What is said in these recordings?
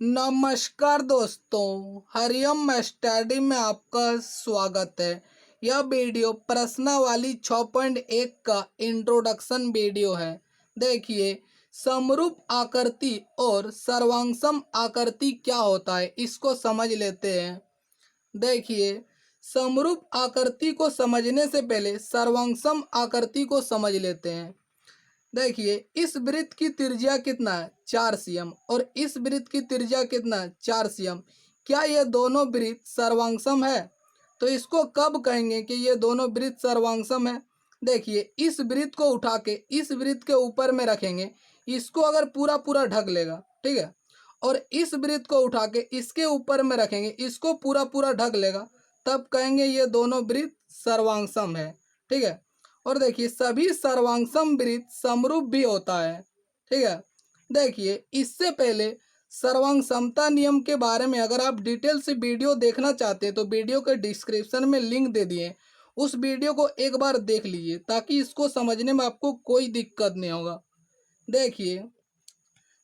नमस्कार दोस्तों, हरिओम स्टडी में आपका स्वागत है। यह वीडियो प्रश्नावली 6.1 का इंट्रोडक्शन वीडियो है। देखिए, समरूप आकृति और सर्वांगसम आकृति क्या होता है, इसको समझ लेते हैं। देखिए, समरूप आकृति को समझने से पहले सर्वांगसम आकृति को समझ लेते हैं। देखिए, इस वृत्त की त्रिज्या कितना है 4 cm और इस वृत्त की त्रिज्या कितना है 4 cm। क्या ये दोनों वृत्त सर्वांगसम है? तो इसको कब कहेंगे कि ये दोनों वृत्त सर्वांगसम है? देखिए, इस वृत्त को उठा के इस वृत्त के ऊपर में रखेंगे, इसको अगर पूरा पूरा ढक लेगा, ठीक है, और इस वृत्त को उठा के इसके ऊपर में रखेंगे, इसको पूरा पूरा ढक लेगा, तब कहेंगे ये दोनों वृत्त सर्वांगसम है। ठीक है, और देखिए, सभी सर्वांगसम वृत्त समरूप भी होता है। ठीक है, देखिए, इससे पहले सर्वांगसमता नियम के बारे में अगर आप डिटेल से वीडियो देखना चाहते हैं तो वीडियो के डिस्क्रिप्शन में लिंक दे दिए, उस वीडियो को एक बार देख लीजिए ताकि इसको समझने में आपको कोई दिक्कत नहीं होगा। देखिए,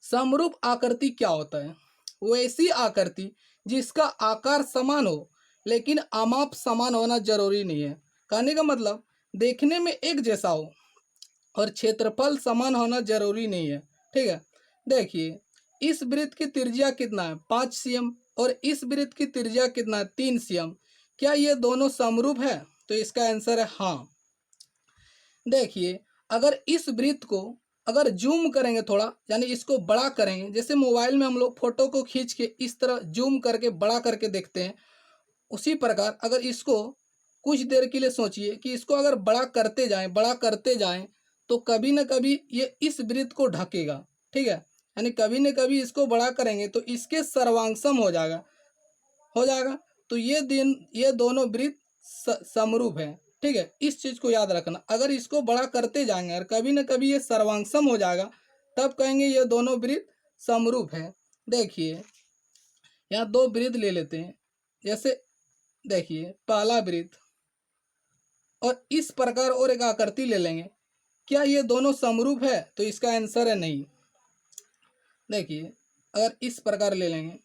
समरूप आकृति क्या होता है? वो ऐसी आकृति जिसका आकार समान हो लेकिन आमाप समान होना जरूरी नहीं है। कहने का मतलब, देखने में एक जैसा हो और क्षेत्रफल समान होना जरूरी नहीं है। ठीक है, देखिए, इस वृत्त की त्रिज्या कितना है 5 cm और इस वृत्त की त्रिज्या कितना है 3 cm। क्या ये दोनों समरूप है? तो इसका आंसर है हाँ। देखिए, अगर इस वृत्त को अगर जूम करेंगे थोड़ा, यानी इसको बड़ा करेंगे, जैसे मोबाइल में हम लोग फोटो को खींच के इस तरह जूम करके बड़ा करके देखते हैं, उसी प्रकार अगर इसको कुछ देर के लिए सोचिए कि इसको अगर बड़ा करते जाएं तो कभी न कभी ये इस वृत्त को ढकेगा। ठीक है, यानी कभी न कभी इसको बड़ा करेंगे तो इसके सर्वांगसम हो जाएगा। तो ये दोनों वृत्त समरूप है। ठीक है, इस चीज को याद रखना, अगर इसको बड़ा करते जाएंगे और कभी न कभी ये सर्वांगसम हो जाएगा, तब कहेंगे ये दोनों वृत्त समरूप है। देखिए, यहाँ दो वृत्त ले लेते हैं, जैसे देखिए पहला वृत्त और इस प्रकार और एक आकृति ले लेंगे। क्या ये दोनों समरूप है? तो इसका आंसर है नहीं। देखिए, अगर इस प्रकार ले लेंगे,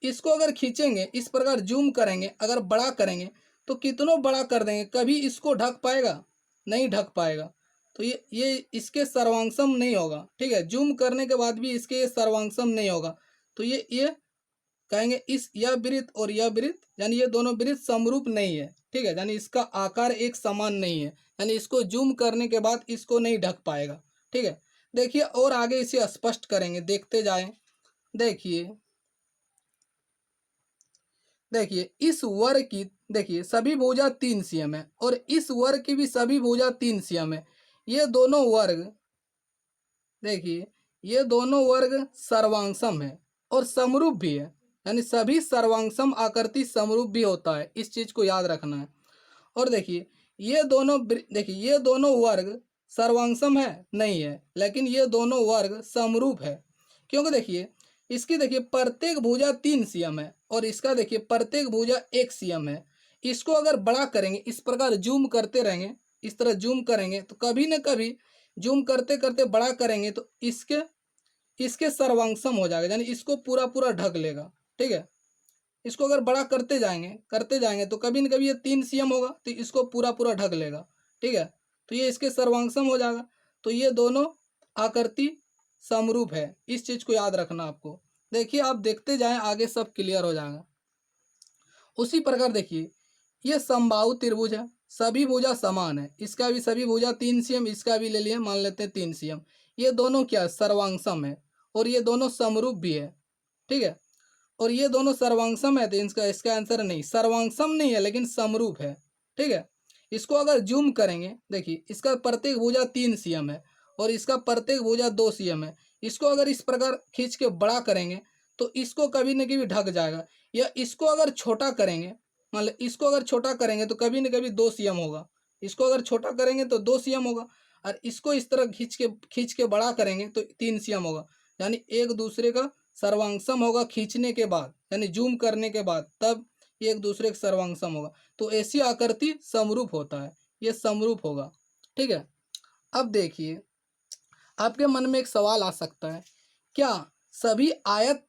इसको अगर खींचेंगे, इस प्रकार जूम करेंगे, अगर बड़ा करेंगे तो कितनों बड़ा कर देंगे, कभी इसको ढक पाएगा? नहीं ढक पाएगा। तो ये इसके सर्वांगसम नहीं होगा। ठीक है, जूम करने के बाद भी इसके सर्वांगसम नहीं होगा। तो ये कहेंगे इस यह वृत्त और यह वृत्त, यानी ये दोनों वृत्त समरूप नहीं है। ठीक है, यानी इसका आकार एक समान नहीं है, यानी इसको जूम करने के बाद इसको नहीं ढक पाएगा। ठीक है, देखिए, और आगे इसे स्पष्ट करेंगे, देखते जाएं। देखिए इस वर्ग की, देखिए, सभी भुजा 3 cm है और इस वर्ग की भी सभी भुजा 3 cm है। ये दोनों वर्ग, देखिए, ये दोनों वर्ग सर्वांगसम है और समरूप भी है, यानी सभी सर्वांगसम आकृति समरूप भी होता है, इस चीज को याद रखना है। और देखिए, ये दोनों वर्ग सर्वांगसम है नहीं है, लेकिन ये दोनों वर्ग समरूप है, क्योंकि देखिए, इसकी देखिए प्रत्येक भुजा 3 cm है और इसका देखिए प्रत्येक भुजा 1 cm है। इसको अगर बड़ा करेंगे, इस प्रकार जूम करते रहेंगे, इस तरह जूम करेंगे तो कभी न कभी जूम करते करते बड़ा करेंगे तो इसके इसके सर्वांगसम हो जाएगा, यानी इसको पूरा पूरा ढक लेगा। ठीक है, इसको अगर बड़ा करते जाएंगे तो कभी न कभी ये 3 cm होगा तो इसको पूरा पूरा ढक लेगा। ठीक है, तो ये इसके सर्वांगसम हो जाएगा। तो ये दोनों आकृति समरूप है, इस चीज को याद रखना आपको। देखिए, आप देखते जाएं, आगे सब क्लियर हो जाएगा। उसी प्रकार देखिए, ये समबाहु त्रिभुज है, सभी भुजा समान है, इसका भी सभी भुजा 3 cm, इसका भी ले लिए, मान लेते हैं 3 cm। ये दोनों क्या सर्वांगसम है और ये दोनों समरूप भी है। ठीक है, और ये दोनों सर्वांगसम है तो इसका इसका आंसर नहीं, सर्वांगसम नहीं है लेकिन समरूप है। ठीक है, इसको अगर जूम करेंगे, देखिए, इसका प्रत्येक भुजा 3 cm है और इसका प्रत्येक भुजा 2 cm है। इसको अगर इस प्रकार खींच के बड़ा करेंगे तो इसको कभी न कभी ढक जाएगा, या इसको अगर छोटा करेंगे, मान लो इसको अगर छोटा करेंगे तो कभी न कभी 2 cm होगा, इसको अगर छोटा करेंगे तो 2 cm होगा, और इसको इस तरह खींच के बड़ा करेंगे तो 3 cm होगा, यानी एक दूसरे का सर्वांगसम होगा खींचने के बाद, यानी जूम करने के बाद, तब ये एक दूसरे के सर्वांगसम होगा। तो ऐसी आकृति समरूप होता है, ये समरूप होगा। ठीक है, अब देखिए, आपके मन में एक सवाल आ सकता है, क्या सभी आयत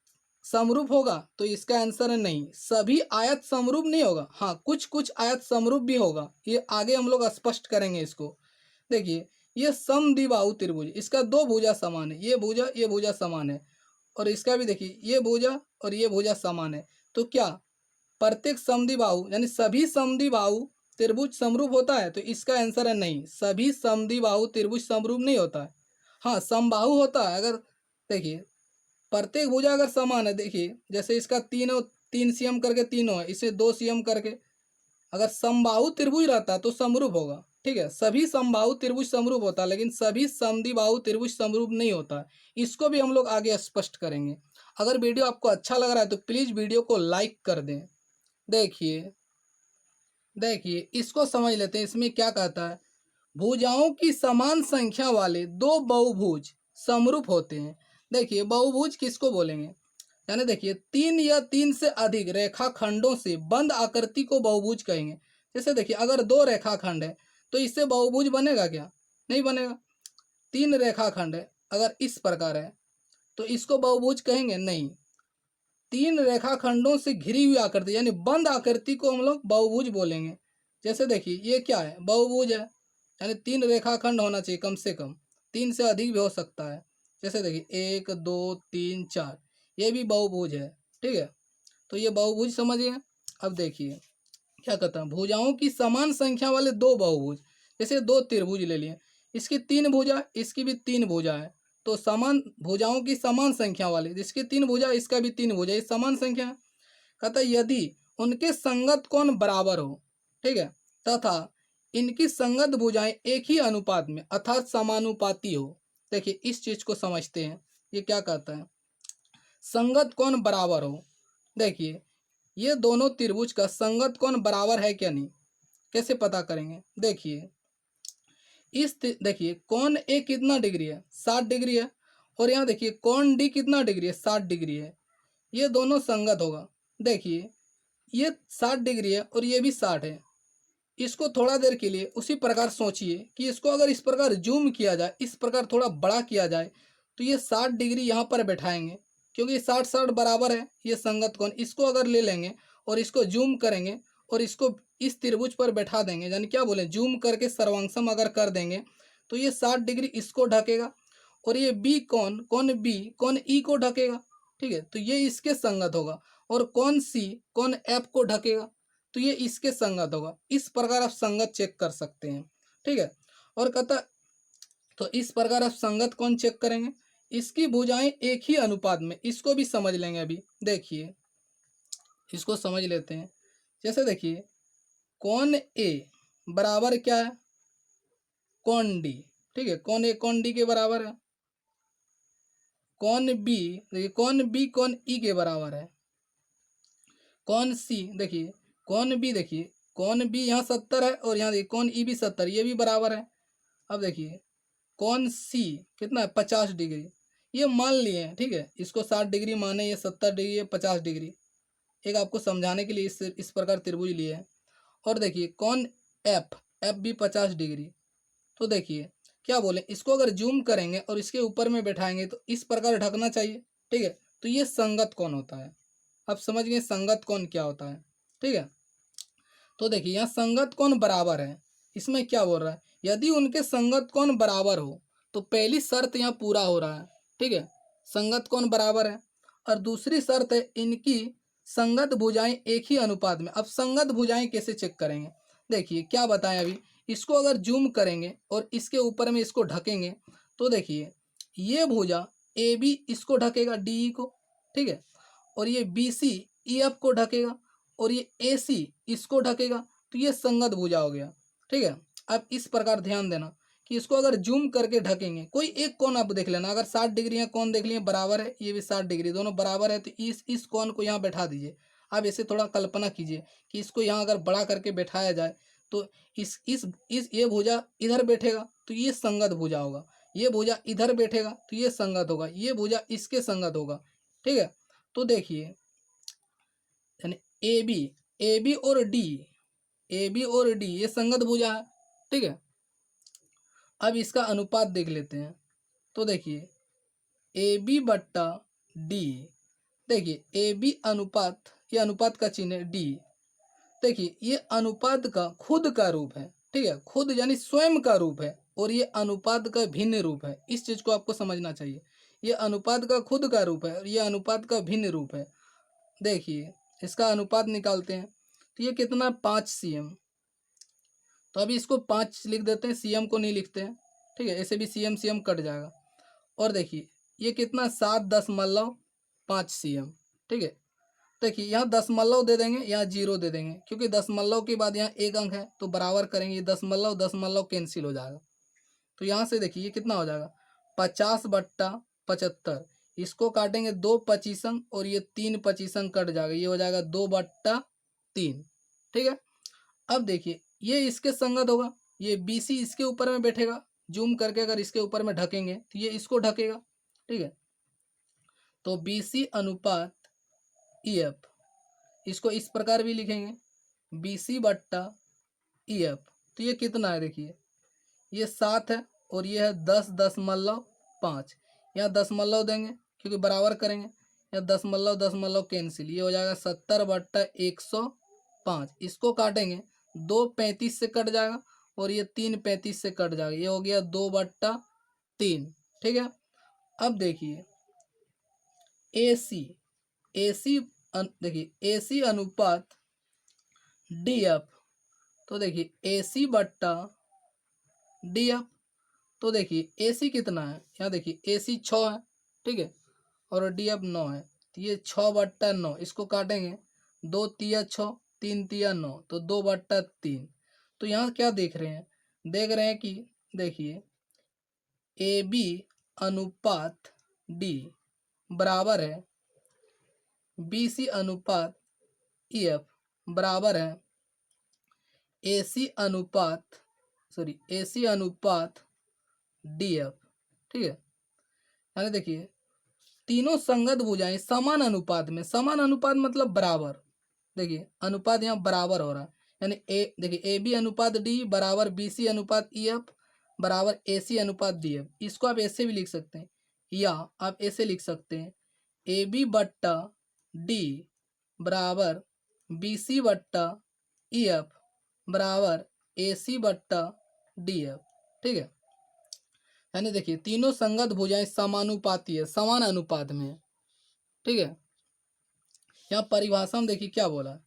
समरूप होगा? तो इसका आंसर है नहीं। सभी आयत समरूप नहीं होगा, हाँ कुछ कुछ आयत समरूप भी होगा, ये आगे हम लोग स्पष्ट करेंगे इसको। देखिए ये समद्विबाहु त्रिभुज, इसका दो भुजा समान है, ये भुजा समान है, और इसका भी देखिए ये भुजा और ये भुजा समान है। तो क्या प्रत्येक समद्विबाहु यानी सभी समद्विबाहु त्रिभुज समरूप होता है? तो इसका आंसर है नहीं, सभी समद्विबाहु त्रिभुज समरूप नहीं होता है। हाँ समबाहु होता है, अगर देखिए प्रत्येक भुजा अगर समान है, देखिए जैसे इसका तीनों 3 cm करके तीनों है, इसे 2 cm करके, अगर समबाहु त्रिभुज रहता तो समरूप होगा। ठीक है, सभी समबाहु त्रिभुज समरूप होता है, लेकिन सभी समद्विबाहु त्रिभुज समरूप नहीं होता है। इसको भी हम लोग आगे स्पष्ट करेंगे। अगर वीडियो आपको अच्छा लग रहा है तो प्लीज वीडियो को लाइक कर दें। देखिए देखिए इसको समझ लेते हैं, इसमें क्या कहता है, भुजाओं की समान संख्या वाले दो बहुभुज समरूप होते हैं। देखिए बहुभुज किसको बोलेंगे, यानी देखिए तीन या तीन से अधिक रेखाखंडों से बंद आकृति को बहुभुज कहेंगे। जैसे देखिए अगर दो रेखाखंड है तो इससे बहुभुज बनेगा क्या? नहीं बनेगा। तीन रेखाखंड है अगर इस प्रकार है तो इसको बहुभुज कहेंगे? नहीं। तीन रेखाखंडों से घिरी हुई आकृति यानी बंद आकृति को हम लोग बहुभुज बोलेंगे। जैसे देखिए ये क्या है, बहुभुज है, यानी तीन रेखाखंड होना चाहिए कम से कम, तीन से अधिक भी हो सकता है। जैसे देखिए 1 2 3 4, ये भी बहुभुज है। ठीक है, तो ये बहुभुज समझ गए। अब देखिए क्या कहता है, भुजाओं की समान संख्या वाले दो बहुभुज, जैसे दो त्रिभुज ले लिए, इसकी तीन भुजा इसकी भी तीन भुजा है, तो समान भुजाओं की समान संख्या वाले, जिसकी तीन भुजा इसका भी तीन भुजा, ये समान संख्या है। कहता है यदि उनके संगत कोण बराबर हो, ठीक है, तथा इनकी संगत भुजाएं एक ही अनुपात में अर्थात समानुपाती हो। देखिए इस चीज को समझते हैं, ये क्या कहता है, संगत कोण बराबर हो। देखिए ये दोनों त्रिभुज का संगत कोण बराबर है क्या नहीं, कैसे पता करेंगे? देखिए देखिए कोण ए कितना डिग्री है, 60 डिग्री है, और यहाँ देखिए कोण डी कितना डिग्री है, 60 डिग्री है, ये दोनों संगत होगा। देखिए ये 60 डिग्री है और ये भी 60 है। इसको थोड़ा देर के लिए उसी प्रकार सोचिए कि इसको अगर इस प्रकार जूम किया जाए, इस प्रकार थोड़ा बड़ा किया जाए, तो ये 60 डिग्री यहाँ पर बैठाएंगे, क्योंकि 60 बराबर है, ये संगत कोण। इसको अगर ले लेंगे और इसको जूम करेंगे और इसको इस त्रिभुज पर बैठा देंगे, यानी क्या बोले, जूम करके सर्वांशम अगर कर देंगे तो ये 60 डिग्री इसको ढकेगा, और ये बी कोण बी कोण ई को ढकेगा। ठीक है, तो ये इसके संगत होगा, और कोण सी कोण एफ को ढकेगा, तो ये इसके संगत होगा। इस प्रकार आप संगत चेक कर सकते हैं। ठीक है, और कहता तो इस प्रकार आप संगत कौन चेक करेंगे, इसकी भुजाएं एक ही अनुपात में, इसको भी समझ लेंगे। अभी देखिए इसको समझ लेते हैं। जैसे देखिए कोण ए बराबर क्या है, कोण डी। ठीक है, कोण ए कोण डी के बराबर है। कोण बी देखिए कोण बी कोण ई के बराबर है। कोण सी देखिए कोण बी, देखिए कोण बी यहाँ 70 है और यहाँ देखिए कोण ई भी 70, ये भी बराबर है। अब देखिए कोण सी कितना है, 50 डिग्री, ये मान लिए हैं। ठीक है, इसको 60 डिग्री माने, ये 70 डिग्री, ये 50 डिग्री, एक आपको समझाने के लिए इस प्रकार त्रिभुज लिए हैं। और देखिए कोण एफ एफ भी 50 डिग्री। तो देखिए क्या बोले, इसको अगर जूम करेंगे और इसके ऊपर में बैठाएंगे तो इस प्रकार ढकना चाहिए। ठीक है, तो ये संगत कोण होता है। अब समझ गए संगत कोण क्या होता है। ठीक है, तो देखिए यहाँ संगत कोण बराबर है, इसमें क्या बोल रहा है, यदि उनके संगत कोण बराबर हो तो पहली शर्त यहाँ पूरा हो रहा है। ठीक है, संगत कोण बराबर है, और दूसरी शर्त है इनकी संगत भुजाएं एक ही अनुपात में। अब संगत भुजाएं कैसे चेक करेंगे, देखिए क्या बताएं अभी, इसको अगर जूम करेंगे और इसके ऊपर में इसको ढकेंगे तो देखिए ये भुजा ए बी इसको ढकेगा डी ई को। ठीक है, और ये बी सी ई एफ को ढकेगा, और ये ए सी इसको ढकेगा, तो ये संगत भुजा हो गया। ठीक है, अब इस प्रकार ध्यान देना कि इसको अगर जूम करके ढकेंगे, कोई एक कोण आप देख लेना, अगर 60 डिग्री है कोण देख लिए बराबर है, ये भी 60 डिग्री, दोनों बराबर है, तो इस कोण को यहाँ बैठा दीजिए। आप ऐसे थोड़ा कल्पना कीजिए कि इसको यहाँ अगर बड़ा करके बैठाया जाए तो इस ये भुजा इधर बैठेगा तो ये संगत भुजा होगा, ये भुजा इधर बैठेगा तो ये संगत होगा, ये भुजा इसके संगत होगा। ठीक है, तो देखिए यानी ए बी और डी, ए बी और डी ये संगत भुजा है। ठीक है, अब इसका अनुपात देख लेते हैं। तो देखिए ए बी बट्टा डी, देखिए ए बी अनुपात, ये अनुपात का चिन्ह है डी। देखिए ये अनुपात का खुद का रूप है, ठीक है, खुद यानी स्वयं का रूप है, और ये अनुपात का भिन्न रूप है। इस चीज को आपको समझना चाहिए। ये अनुपात का खुद का रूप है और ये अनुपात का भिन्न रूप है। देखिए इसका अनुपात निकालते हैं तो ये कितना, 5 cm। तो अभी इसको 5 लिख देते हैं, cm को नहीं लिखते हैं, ठीक है, ऐसे भी cm cm कट जाएगा। और देखिए ये कितना, 7.5 cm, ठीक है। देखिए यहाँ दशमलव दे देंगे, यहाँ जीरो दे देंगे, क्योंकि दशमलव के बाद यहाँ एक अंक है तो बराबर करेंगे, ये दशमलव दशमलव कैंसिल हो जाएगा। तो यहाँ से देखिए ये कितना हो जाएगा, 50/75। इसको काटेंगे 2 25 अंक और ये 3 25 अंक कट जाएगा, ये हो जाएगा 2/3, ठीक है। अब देखिए ये इसके संगत होगा, ये BC इसके ऊपर में बैठेगा, जूम करके अगर इसके ऊपर में ढकेंगे तो ये इसको ढकेगा, ठीक है। तो BC अनुपात EF, इसको इस प्रकार भी लिखेंगे, BC/EF। तो ये कितना है, देखिए ये 7 है और ये है 10.5। यहाँ दशमलव देंगे क्योंकि बराबर करेंगे, यहाँ दशमलव दशमलव कैंसिल, ये हो जाएगा 70/105। इसको काटेंगे, 2 35 से कट जाएगा और ये 3 35 से कट जाएगा, ये हो गया 2/3, ठीक है। अब देखिए AC, देखिए AC अनुपात DF। तो देखिए AC/DF। तो देखिए AC कितना है, यहाँ देखिए AC 6 है, ठीक है, और DF 9 है, तो ये 6/9। इसको काटेंगे, 2 तिया 6, 3 तिया 9, तो 2/3। तो यहाँ क्या देख रहे हैं, देख रहे हैं कि देखिए AB अनुपात D बराबर है BC अनुपात EF बराबर है AC अनुपात DF, ठीक है। यानी देखिए तीनों संगत भुजाएं समान अनुपात में, समान अनुपात मतलब बराबर, देखिए अनुपात यहाँ बराबर हो रहा है, यानी देखिए AB अनुपात D बराबर BC अनुपात EF बराबर AC अनुपात DF। इसको आप ऐसे भी लिख सकते हैं, या आप ऐसे लिख सकते हैं, AB/D बराबर BC/EF बराबर AC/DF, ठीक है। यानी देखिए तीनों संगत भुजाएं समानुपाती है, समान अनुपात में है, ठीक है। यहाँ परिभाषा में देखिए क्या बोला,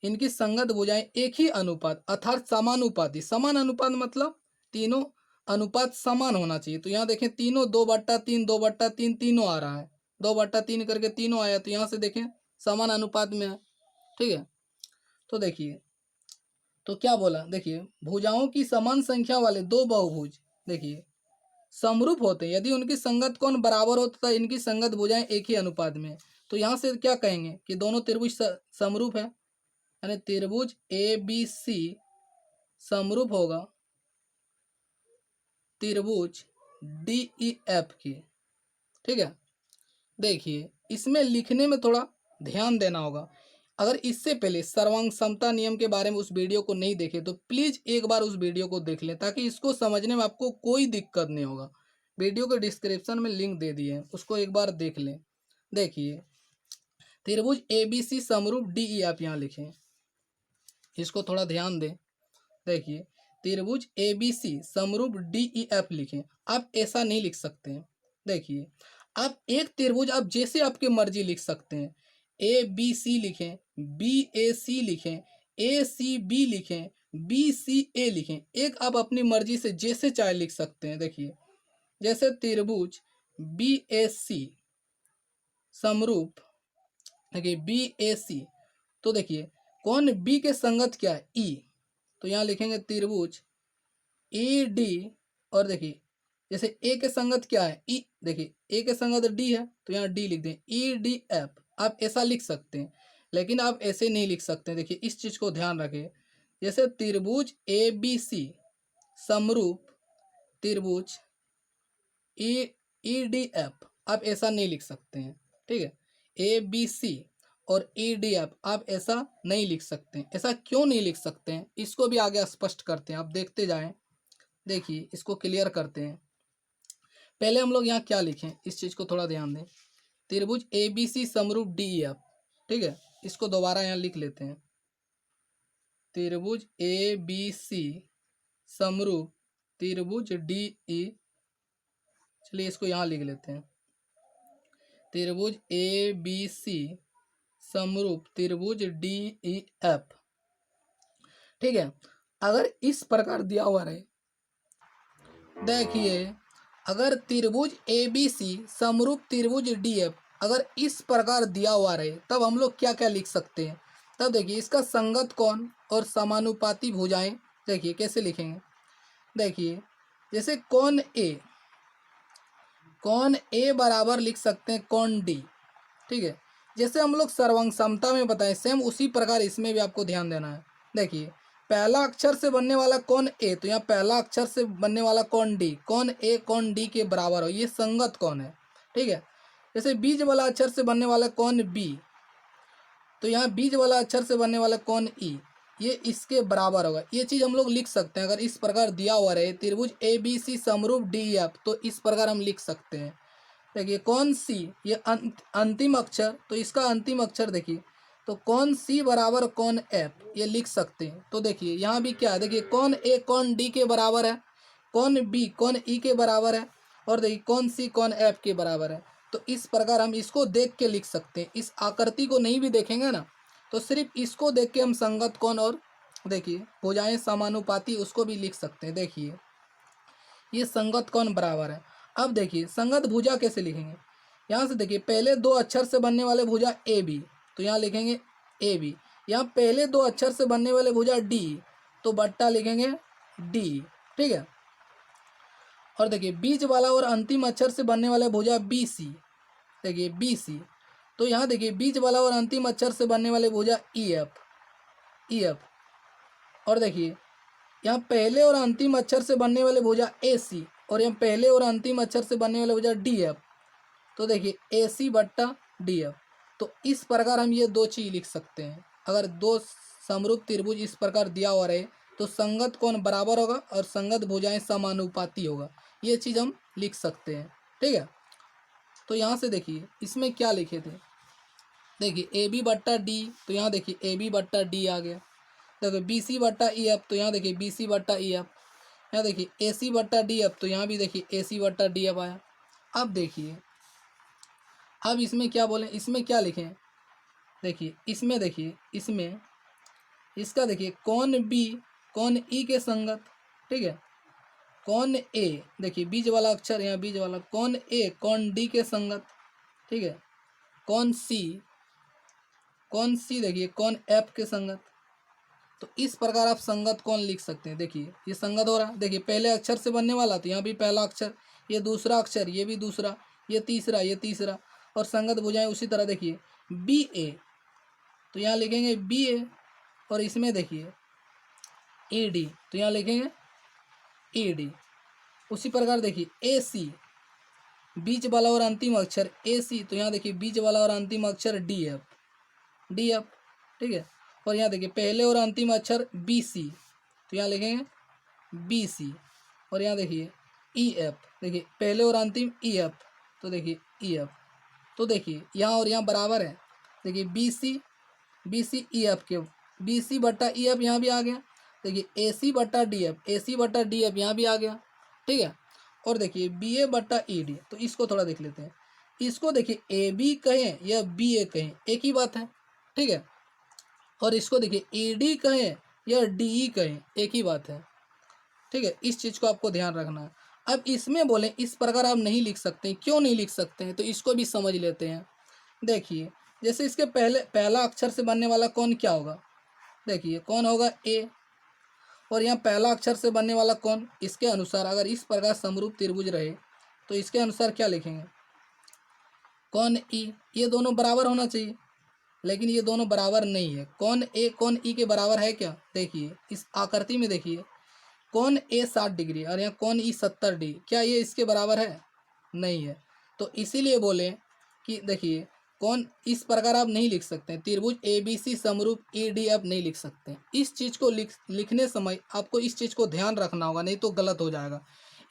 इनकी संगत भुजाएं एक ही अनुपात अर्थात समानुपाती। समान अनुपात मतलब तीनों अनुपात समान होना चाहिए। तो यहाँ देखें तीनों 2/3 2/3 तीनों आ रहा है, 2/3 करके तीनों आया, तो यहाँ से देखें समान अनुपात में है, ठीक है। तो देखिए तो क्या बोला, देखिए भुजाओं की समान संख्या वाले दो बहुभुज देखिए समरूप होते हैं यदि उनकी संगत कोण बराबर होता है, इनकी संगत भुजाएं एक ही अनुपात में। तो यहाँ से क्या कहेंगे कि दोनों त्रिभुज समरूप है, यानी त्रिभुज ABC समरूप होगा त्रिभुज DEF की, ठीक है। देखिए इसमें लिखने में थोड़ा ध्यान देना होगा। अगर इससे पहले सर्वांग समता नियम के बारे में उस वीडियो को नहीं देखे तो प्लीज़ एक बार उस वीडियो को देख लें, ताकि इसको समझने में आपको कोई दिक्कत नहीं होगा। वीडियो के डिस्क्रिप्शन में लिंक दे दिए हैं, उसको एक बार देख लें। देखिए त्रिभुज ABC समरूप DEF यहाँ लिखें, इसको थोड़ा ध्यान दें। देखिए त्रिभुज ABC समरूप DEF लिखें, आप ऐसा नहीं लिख सकते हैं। देखिए आप एक त्रिभुज आप जैसे आपकी मर्जी लिख सकते हैं, ABC लिखें, BAC लिखें, ACB लिखें, BCA लिखें, एक आप अपनी मर्जी से जैसे चाहे लिख सकते हैं। देखिए जैसे त्रिभुज BAC समरूप, देखिए BAC, तो देखिए कौन B के संगत क्या है, E, तो यहाँ लिखेंगे त्रिभुज ED, और देखिए जैसे A के संगत क्या है E, देखिए A के संगत D है तो यहाँ D लिख दें, EDF, आप ऐसा लिख सकते हैं। लेकिन आप ऐसे नहीं लिख सकते, देखिए इस चीज़ को ध्यान रखें। जैसे त्रिभुज ABC समरूप त्रिभुज EDF, आप ऐसा नहीं लिख सकते हैं, ठीक है। ABC और EDF आप ऐसा नहीं लिख सकते हैं। ऐसा क्यों नहीं लिख सकते हैं, इसको भी आगे स्पष्ट करते हैं, आप देखते जाएं। देखिए इसको क्लियर करते हैं। पहले हम लोग यहाँ क्या लिखें, इस चीज़ को थोड़ा ध्यान दें। त्रिभुज ए बी सी समरूप डी ई एफ। ठीक है, इसको दोबारा यहाँ लिख लेते हैं। त्रिभुज ए बी सी समरूप त्रिभुज डी ई, चलिए इसको यहाँ लिख लेते हैं। त्रिभुज ए बी सी समरूप त्रिभुज डी ई एफ। ठीक है, अगर इस प्रकार दिया हुआ रहे, देखिए अगर त्रिभुज ए बी सी समरूप त्रिभुज डी एफ अगर इस प्रकार दिया हुआ रहे, तब हम लोग क्या क्या लिख सकते हैं। तब देखिए इसका संगत कोण और समानुपाती भुजाएं, देखिए कैसे लिखेंगे। देखिए जैसे कोण ए बराबर लिख सकते हैं कोण डी। ठीक है, जैसे हम लोग सर्वांग समता में बताएं, सेम उसी प्रकार इसमें भी आपको ध्यान देना है। देखिए पहला अक्षर से बनने वाला कोण ए, तो यहाँ पहला अक्षर से बनने वाला कोण डी, कोण ए कोण डी के बराबर हो, ये संगत कोण है। ठीक है, जैसे बीज वाला अक्षर से बनने वाला कोण बी, तो यहाँ बीज वाला अक्षर से बनने वाला कोण ई, ये इसके बराबर होगा। ये चीज़ हम लोग लिख सकते हैं। अगर इस प्रकार दिया हुआ रहे त्रिभुज ए बी सी समरूप डी एफ, तो इस प्रकार हम लिख सकते हैं। देखिए कौन सी, ये अंतिम अक्षर, तो इसका अंतिम अक्षर देखिए, तो कौन सी बराबर कौन एफ, ये लिख सकते हैं। तो देखिए यहाँ भी क्या है, देखिए कौन ए कौन डी के बराबर है, कौन बी कौन ई के बराबर है, और देखिए कौन सी कौन एफ के बराबर है। तो इस प्रकार हम इसको देख के लिख सकते हैं। इस आकृति को नहीं भी देखेंगे ना, तो सिर्फ इसको देख के हम संगत कोण और देखिए भुजाएं समानुपाती उसको भी लिख सकते हैं। देखिए ये संगत कोण बराबर है। अब देखिए संगत भुजा कैसे लिखेंगे। यहाँ से देखिए पहले दो अक्षर से बनने वाले भुजा ए बी, तो यहाँ लिखेंगे ए बी। यहाँ पहले दो अक्षर से बनने वाले भुजा डी, तो बट्टा लिखेंगे डी। ठीक है, और देखिए बीच वाला और अंतिम अक्षर से बनने वाले भुजा बी सी, देखिए बी सी, तो यहाँ देखिए बीच वाला और अंतिम अक्षर से बनने वाले भुजा ई एफ, और देखिए यहाँ पहले और अंतिम अक्षर से बनने वाले भुजा ए सी, और यहाँ पहले और अंतिम अक्षर से बनने वाले भुजा डी एफ, तो देखिए ए सी बट्टा डी एफ। तो इस प्रकार हम ये दो चीज़ लिख सकते हैं। अगर दो समरूप त्रिभुज इस प्रकार दिया हुआ रहे, तो संगत कोण बराबर होगा और संगत भुजाएं समानुपाती होगा, ये चीज़ हम लिख सकते हैं। ठीक है, तो यहाँ से देखिए इसमें क्या लिखे थे, देखिए ए बी बट्टा डी, तो यहाँ देखिए ए बी बट्टा डी आ गया। देखिए बी सी बट्टा ई एफ, तो यहाँ देखिए बी सी बट्टा ई एफ। यहाँ देखिए ए सी बट्टा डी एफ, तो यहाँ भी देखिए ए सी बट्टा डी एफ आया। अब देखिए अब इसमें क्या बोलें, इसमें क्या लिखें। देखिए इसमें इसका देखिए कौन बी कौन ई के संगत। ठीक है, कौन ए, देखिए बीज वाला अक्षर यहाँ बीज वाला, कौन ए कौन डी के संगत। ठीक है, कौन सी देखिए कौन एफ के संगत। तो इस प्रकार आप संगत कोण लिख सकते हैं। देखिए ये संगत हो रहा है। देखिए पहले अक्षर से बनने वाला, तो यहाँ भी पहला अक्षर, ये दूसरा अक्षर, ये भी दूसरा, ये तीसरा, और संगत भुजाएं उसी तरह। देखिए बी ए, तो यहाँ लिखेंगे बी ए, और इसमें देखिए ए डी, तो यहाँ लिखेंगे ए डी। उसी प्रकार देखिए ए सी, बीच वाला और अंतिम अक्षर ए सी, तो यहाँ देखिए बीच वाला और अंतिम अक्षर डी एफ। ठीक है, और यहाँ देखिए पहले और अंतिम अक्षर बी सी, तो यहाँ लिखेंगे बी सी, और यहाँ देखिए ई एफ, देखिए पहले और अंतिम ई एफ, तो देखिए ई एफ। तो देखिए यहाँ और यहाँ बराबर है। देखिए बी सी ई एफ के, बी सी बट्टा ई एफ यहाँ भी आ गया। देखिए ए सी बट्टा डी एफ यहाँ भी आ गया। ठीक है, और देखिए बी ए बट्टा ई डी, तो इसको थोड़ा देख लेते हैं। इसको देखिए ए बी कहें या बी ए कहें, एक ही बात है। ठीक है, और इसको देखिए ए डी कहें या डी ई कहें, एक ही बात है। ठीक है, इस चीज़ को आपको ध्यान रखना है। अब इसमें बोलें इस प्रकार आप नहीं लिख सकते हैं। क्यों नहीं लिख सकते हैं, तो इसको भी समझ लेते हैं। देखिए जैसे इसके पहला अक्षर से बनने वाला कौन क्या होगा, देखिए कौन होगा ए, और यहाँ पहला अक्षर से बनने वाला कौन, इसके अनुसार अगर इस प्रकार समरूप त्रिभुज रहे, तो इसके अनुसार क्या लिखेंगे, कौन ई। ये दोनों बराबर होना चाहिए, लेकिन ये दोनों बराबर नहीं है। कौन ए कौन ई के बराबर है क्या, देखिए इस आकृति में देखिए कौन ए 60 डिग्री और यहाँ कौन ई 70 डिग्री, क्या ये इसके बराबर है, नहीं है। तो इसीलिए बोले कि देखिए कौन इस प्रकार आप नहीं लिख सकते हैं। त्रिभुज ए बी सी समरूप ई डी आप नहीं लिख सकते हैं। इस चीज़ को लिखने समय आपको इस चीज़ को ध्यान रखना होगा, नहीं तो गलत हो जाएगा।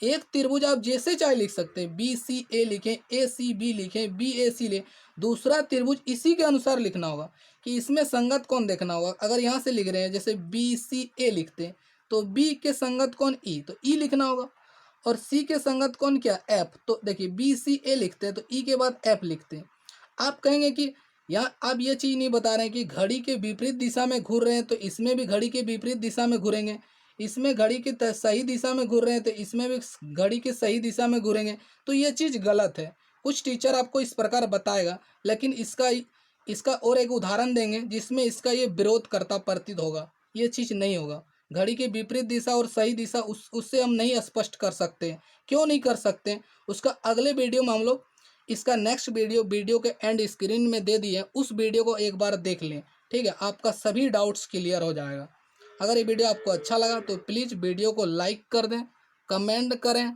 एक त्रिभुज आप जैसे चाहे लिख सकते हैं, बी सी ए लिखें, ए सी बी लिखें, बी ए सी ले, दूसरा त्रिभुज इसी के अनुसार लिखना होगा कि इसमें संगत कौन देखना होगा। अगर यहाँ से लिख रहे हैं जैसे बी सी ए लिखते हैं तो बी के संगत कौन ई, तो ई लिखना होगा, और सी के संगत कौन क्या एफ। तो देखिए बी सी ए लिखते हैं तो ई के बाद एफ लिखते हैं। आप कहेंगे कि यहाँ आप ये चीज़ नहीं बता रहे हैं कि घड़ी के विपरीत दिशा में घूर रहे हैं तो इसमें भी घड़ी के विपरीत दिशा में घूरेंगे, इसमें घड़ी की सही दिशा में घूर रहे हैं तो इसमें भी घड़ी की सही दिशा में घूरेंगे, तो ये चीज़ गलत है। कुछ टीचर आपको इस प्रकार बताएगा, लेकिन इसका इसका और एक उदाहरण देंगे जिसमें इसका ये विरोध करता प्रतीत होगा। ये चीज़ नहीं होगा। घड़ी की विपरीत दिशा और सही दिशा उससे हम नहीं स्पष्ट कर सकते। क्यों नहीं कर सकते, उसका अगले वीडियो में हम लोग इसका नेक्स्ट वीडियो के एंड स्क्रीन में दे दिए, उस वीडियो को एक बार देख लें। ठीक है, आपका सभी डाउट्स क्लियर हो जाएगा। अगर ये वीडियो आपको अच्छा लगा तो प्लीज़ वीडियो को लाइक कर दें, कमेंट करें